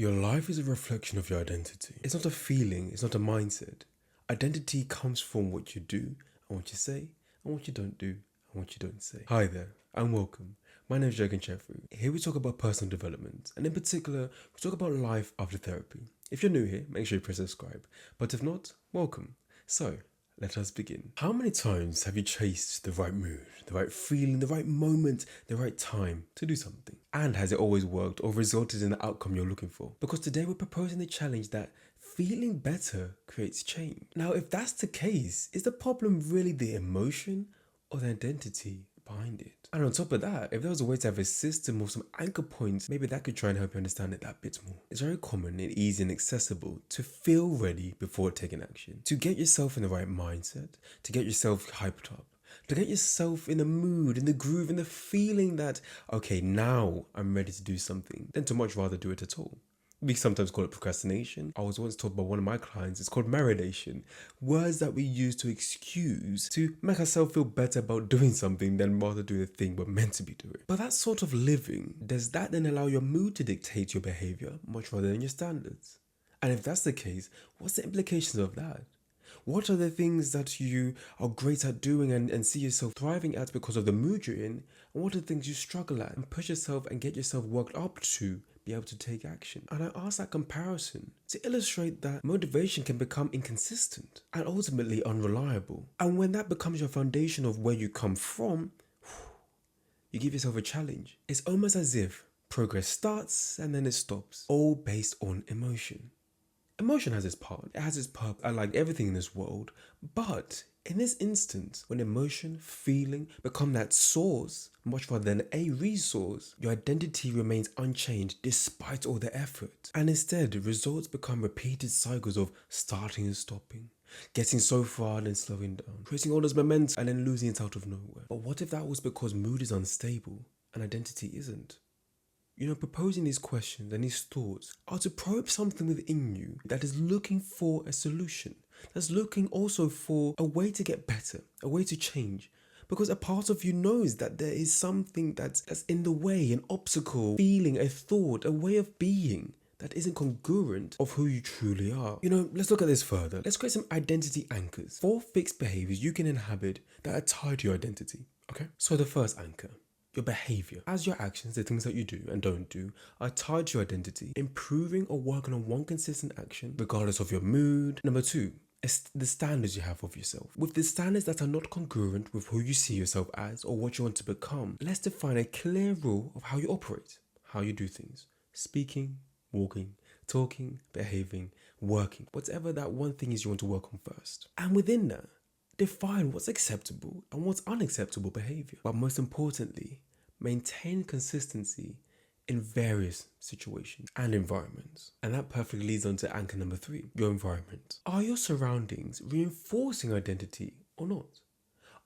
Your life is a reflection of your identity. It's not a feeling, it's not a mindset. Identity comes from what you do and what you say, and what you don't do and what you don't say. Hi there, and welcome. My name is Kanchefu. Here we talk about personal development, and in particular, we talk about life after therapy. If you're new here, make sure you press subscribe. But if not, welcome. So, let us begin. How many times have you chased the right mood, the right feeling, the right moment, the right time to do something? And has it always worked or resulted in the outcome you're looking for? Because today we're proposing the challenge that feeling better creates change. Now, if that's the case, is the problem really the emotion or the identity behind it? And on top of that, if there was a way to have a system or some anchor points, maybe that could try and help you understand it that bit more. It's very common and easy and accessible to feel ready before taking action, to get yourself in the right mindset, to get yourself hyped up, to get yourself in the mood, in the groove, in the feeling that, okay, now I'm ready to do something, than to much rather do it at all. We sometimes call it procrastination. I was once told by one of my clients, it's called marination. Words that we use to excuse, to make ourselves feel better about doing something than rather do the thing we're meant to be doing. But that sort of living, does that then allow your mood to dictate your behavior much rather than your standards? And if that's the case, what's the implications of that? What are the things that you are great at doing and see yourself thriving at because of the mood you're in? And what are the things you struggle at and push yourself and get yourself worked up to be able to take action? And I ask that comparison to illustrate that motivation can become inconsistent and ultimately unreliable. And when that becomes your foundation of where you come from, you give yourself a challenge. It's almost as if progress starts and then it stops, all based on emotion. Emotion has its part, it has its purpose, like everything in this world, but in this instance, when emotion, feeling become that source, much rather than a resource, your identity remains unchanged despite all the effort. And instead, results become repeated cycles of starting and stopping, getting so far and then slowing down, creating all this momentum and then losing it out of nowhere. But what if that was because mood is unstable and identity isn't? Proposing these questions and these thoughts are to probe something within you that is looking for a solution, that's looking also for a way to get better, a way to change. Because a part of you knows that there is something that's in the way, an obstacle, feeling, a thought, a way of being that isn't congruent of who you truly are. Let's look at this further. Let's create some identity anchors. 4 fixed behaviors you can inhabit that are tied to your identity. Okay? So the first anchor, your behavior. As your actions, the things that you do and don't do, are tied to your identity, improving or working on one consistent action, regardless of your mood. Number 2, is the standards you have of yourself. With the standards that are not congruent with who you see yourself as or what you want to become, let's define a clear rule of how you operate, how you do things. Speaking, walking, talking, behaving, working, whatever that one thing is you want to work on first. And within that, define what's acceptable and what's unacceptable behavior. But most importantly, maintain consistency in various situations and environments. And that perfectly leads on to anchor number 3, your environment. Are your surroundings reinforcing identity or not?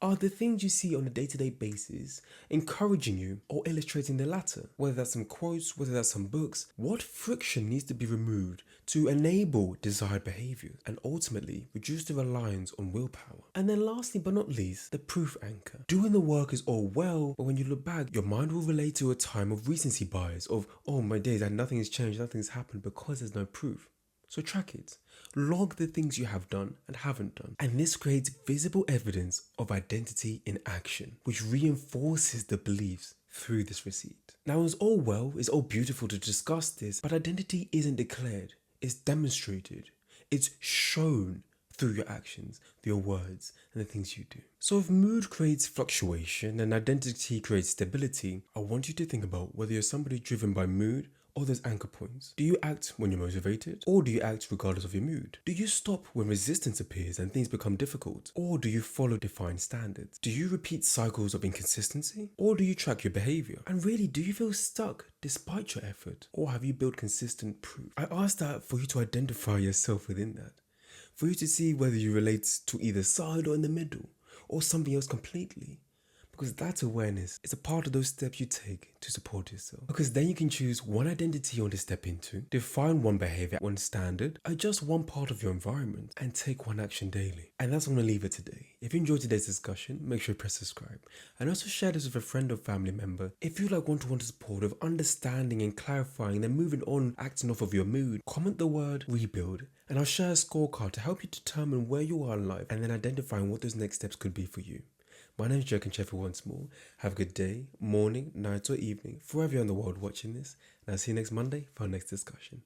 Are the things you see on a day-to-day basis encouraging you or illustrating the latter? Whether that's some quotes, whether that's some books, what friction needs to be removed to enable desired behaviors and ultimately reduce the reliance on willpower? And then lastly but not least, the proof anchor. Doing the work is all well, but when you look back, your mind will relate to a time of recency bias of, oh my days, and nothing has changed, nothing's happened because there's no proof. So track it. Log the things you have done and haven't done. And this creates visible evidence of identity in action, which reinforces the beliefs through this receipt. Now, it's all well, it's all beautiful to discuss this, but identity isn't declared, it's demonstrated. It's shown through your actions, your words, and the things you do. So if mood creates fluctuation and identity creates stability, I want you to think about whether you're somebody driven by mood or those anchor points. Do you act when you're motivated, or do you act regardless of your mood? Do you stop when resistance appears and things become difficult, or do you follow defined standards? Do you repeat cycles of inconsistency, or do you track your behavior? And really, do you feel stuck despite your effort, or have you built consistent proof? I ask that for you to identify yourself within that, for you to see whether you relate to either side or in the middle, or something else completely. Because that awareness is a part of those steps you take to support yourself. Because then you can choose one identity you want to step into, define one behavior, one standard, adjust one part of your environment, and take one action daily. And that's where I'm going to leave it today. If you enjoyed today's discussion, make sure you press subscribe. And also share this with a friend or family member. If you like one-to-one support of understanding and clarifying, then moving on, acting off of your mood, comment the word rebuild, and I'll share a scorecard to help you determine where you are in life and then identifying what those next steps could be for you. My name is Kanchefu once more. Have a good day, morning, night or evening, wherever you're in the world watching this. And I'll see you next Monday for our next discussion.